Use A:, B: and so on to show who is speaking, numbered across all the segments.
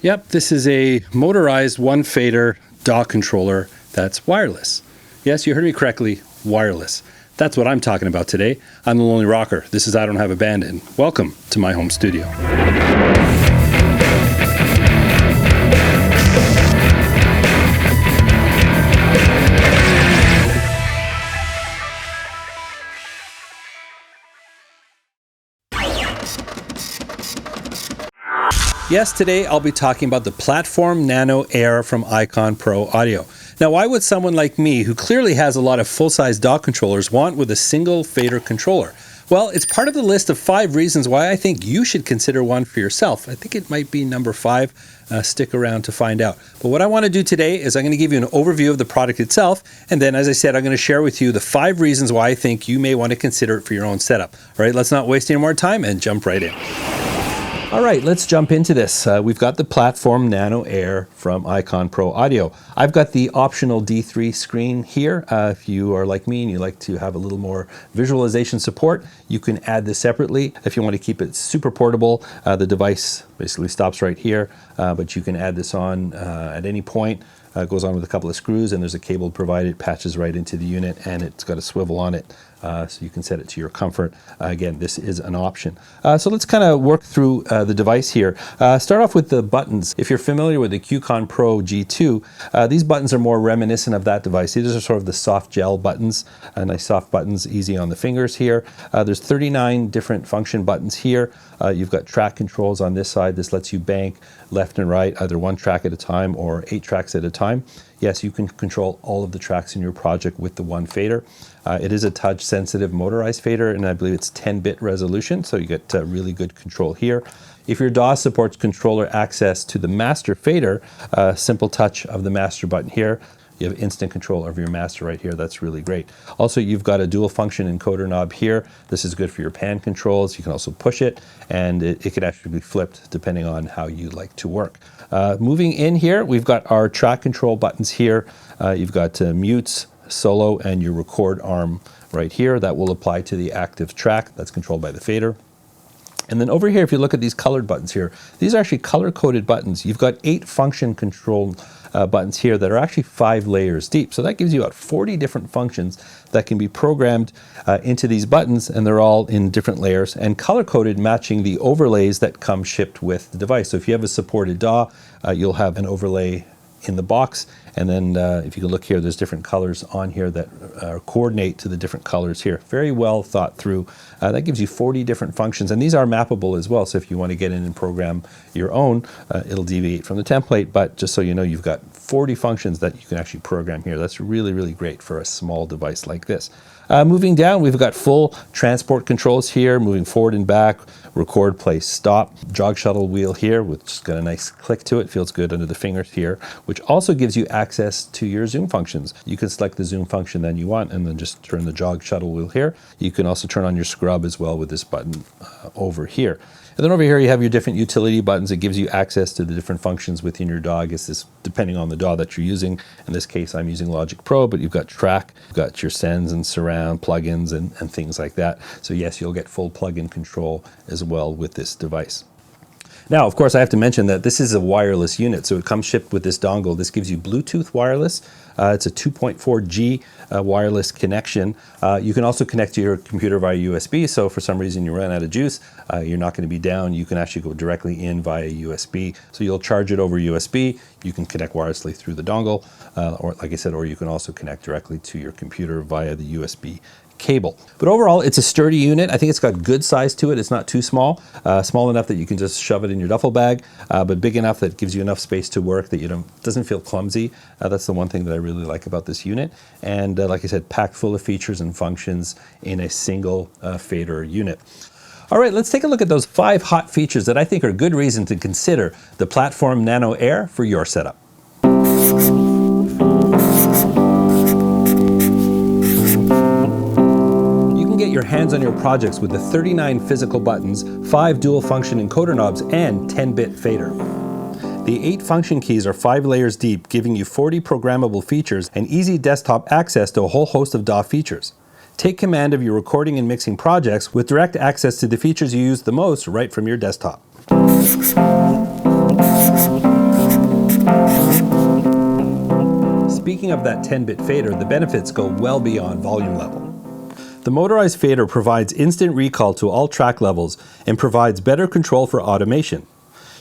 A: Yep, this is a motorized one fader DAW controller that's wireless. Yes, you heard me correctly, wireless. That's what I'm talking about today. I'm the Lonely Rocker. This is I Don't Have a Band, and welcome to my home studio. Yes, today I'll be talking about the Platform Nano Air from Icon Pro Audio. Now, why would someone like me, who clearly has a lot of full-size DAW controllers, want with a single fader controller? Well, it's part of the list of 5 reasons why I think you should consider one for yourself. I think it might be number 5. Stick around to find out. But what I want to do today is I'm going to give you an overview of the product itself, and then, as I said, I'm going to share with you the 5 reasons why I think you may want to consider it for your own setup. All right, let's not waste any more time and jump right in. All right, let's jump into this. We've got the Platform Nano Air from Icon Pro Audio. I've got the optional D3 screen here. If you are like me and you like to have a little more visualization support, you can add this separately. If you want to keep it super portable, the device basically stops right here, but you can add this on at any point. It goes on with a couple of screws, and there's a cable provided, patches right into the unit, and it's got a swivel on it, so you can set it to your comfort. Again, this is an option. So let's kind of work through the device here. Start off with the buttons. If you're familiar with the QCon Pro G2, these buttons are more reminiscent of that device. These are sort of the soft gel buttons, nice soft buttons, easy on the fingers here. There's 39 different function buttons here. You've got track controls on this side. This lets you bank left and right, either 1 track at a time or 8 tracks at a time. Yes, you can control all of the tracks in your project with the one fader. It is a touch-sensitive motorized fader, and I believe it's 10-bit resolution, so you get really good control here. If your DAW supports controller access to the master fader, simple touch of the master button here. You have instant control over your master right here. That's really great. Also, you've got a dual function encoder knob here. This is good for your pan controls. You can also push it, and it can actually be flipped depending on how you like to work. Moving in here, we've got our track control buttons here. You've got mutes, solo, and your record arm right here. That will apply to the active track. That's controlled by the fader. And then over here, if you look at these colored buttons here, these are actually color-coded buttons. You've got 8 function control buttons here that are actually 5 layers deep. So that gives you about 40 different functions that can be programmed into these buttons, and they're all in different layers and color-coded, matching the overlays that come shipped with the device. So if you have a supported DAW, you'll have an overlay in the box, and then if you can look here, there's different colors on here that coordinate to the different colors here. Very well thought through. That gives you 40 different functions, and these are mappable as well, so if you want to get in and program your own, it'll deviate from the template, but just so you know, you've got 40 functions that you can actually program here. That's really, really great for a small device like this. Moving down, we've got full transport controls here, moving forward and back, record, play, stop, jog shuttle wheel here, which has got a nice click to it, feels good under the fingers here, which also gives you access to your zoom functions. You can select the zoom function that you want and then just turn the jog shuttle wheel here. You can also turn on your scrub as well with this button over here. And then over here you have your different utility buttons. It gives you access to the different functions within your DAW. I guess this depending on the DAW that you're using. In this case, I'm using Logic Pro, but you've got track, you've got your sends and surround plugins and things like that. So yes, you'll get full plugin control as well with this device. Now, of course, I have to mention that this is a wireless unit, so it comes shipped with this dongle. This gives you Bluetooth wireless. It's a 2.4G wireless connection. You can also connect to your computer via USB, so if for some reason you run out of juice, you're not going to be down. You can actually go directly in via USB. So you'll charge it over USB. You can connect wirelessly through the dongle, or like I said, or you can also connect directly to your computer via the USB cable. But overall, it's a sturdy unit. I think it's got good size to it. It's not too small, small enough that you can just shove it in your duffel bag, but big enough that it gives you enough space to work that doesn't feel clumsy. That's the one thing that I really like about this unit. And like I said, packed full of features and functions in a single fader unit. All right, let's take a look at those 5 hot features that I think are good reason to consider the Platform Nano Air for your setup. Your hands on your projects with the 39 physical buttons, 5 dual function encoder knobs, and 10-bit fader. The 8 function keys are 5 layers deep, giving you 40 programmable features and easy desktop access to a whole host of DAW features. Take command of your recording and mixing projects with direct access to the features you use the most right from your desktop. speaking of that 10-bit fader, the benefits go well beyond volume level. The motorized fader provides instant recall to all track levels and provides better control for automation.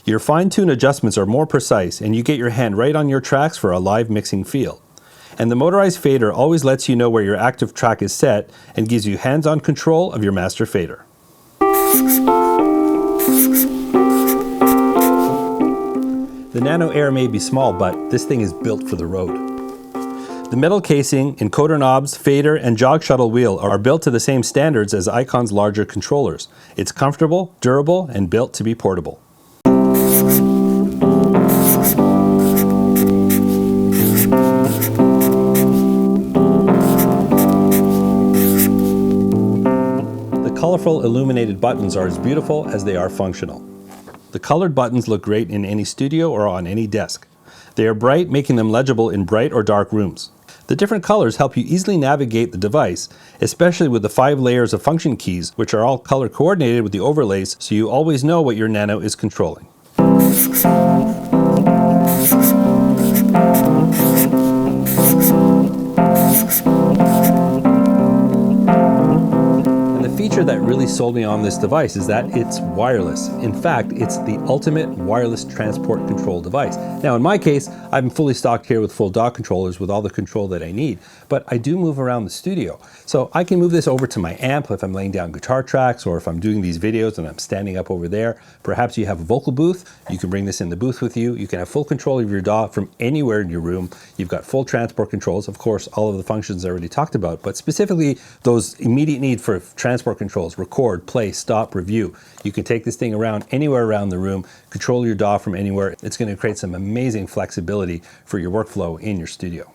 A: Your fine-tune adjustments are more precise and you get your hand right on your tracks for a live mixing feel. And the motorized fader always lets you know where your active track is set and gives you hands-on control of your master fader. The Nano Air may be small, but this thing is built for the road. The metal casing, encoder knobs, fader, and jog shuttle wheel are built to the same standards as Icon's larger controllers. It's comfortable, durable, and built to be portable. The colorful illuminated buttons are as beautiful as they are functional. The colored buttons look great in any studio or on any desk. They are bright, making them legible in bright or dark rooms. The different colors help you easily navigate the device, especially with the 5 layers of function keys, which are all color coordinated with the overlays, so you always know what your Nano is controlling. The feature that really sold me on this device is that it's wireless. In fact, it's the ultimate wireless transport control device. Now, in my case, I'm fully stocked here with full DAW controllers with all the control that I need, but I do move around the studio. So I can move this over to my amp if I'm laying down guitar tracks or if I'm doing these videos and I'm standing up over there. Perhaps you have a vocal booth, you can bring this in the booth with you. You can have full control of your DAW from anywhere in your room. You've got full transport controls. Of course, all of the functions I already talked about, but specifically those immediate need for transport controls, record, play, stop, review. You can take this thing around anywhere around the room, control your DAW from anywhere. It's going to create some amazing flexibility for your workflow in your studio.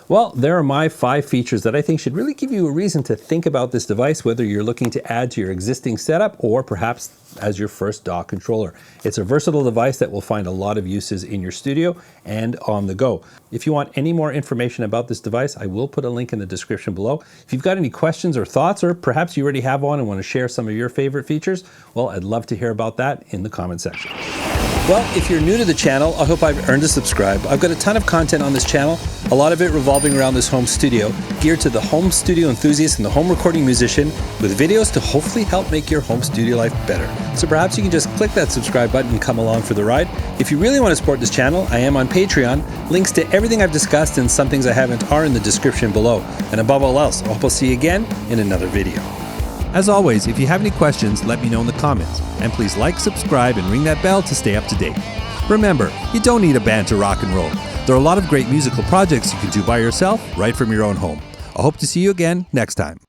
A: Well, there are my 5 features that I think should really give you a reason to think about this device, whether you're looking to add to your existing setup or perhaps as your first DAW controller. It's a versatile device that will find a lot of uses in your studio and on the go. If you want any more information about this device, I will put a link in the description below. If you've got any questions or thoughts, or perhaps you already have one and want to share some of your favorite features, well, I'd love to hear about that in the comment section. Well, if you're new to the channel, I hope I've earned a subscribe. I've got a ton of content on this channel, a lot of it revolving around this home studio, geared to the home studio enthusiast and the home recording musician, with videos to hopefully help make your home studio life better. So perhaps you can just click that subscribe button and come along for the ride. If you really want to support this channel, I am on Patreon. Links to everything I've discussed and some things I haven't are in the description below. And above all else, I hope I'll see you again in another video. As always, if you have any questions, let me know in the comments. And please like, subscribe, and ring that bell to stay up to date. Remember, you don't need a band to rock and roll. There are a lot of great musical projects you can do by yourself, right from your own home. I hope to see you again next time.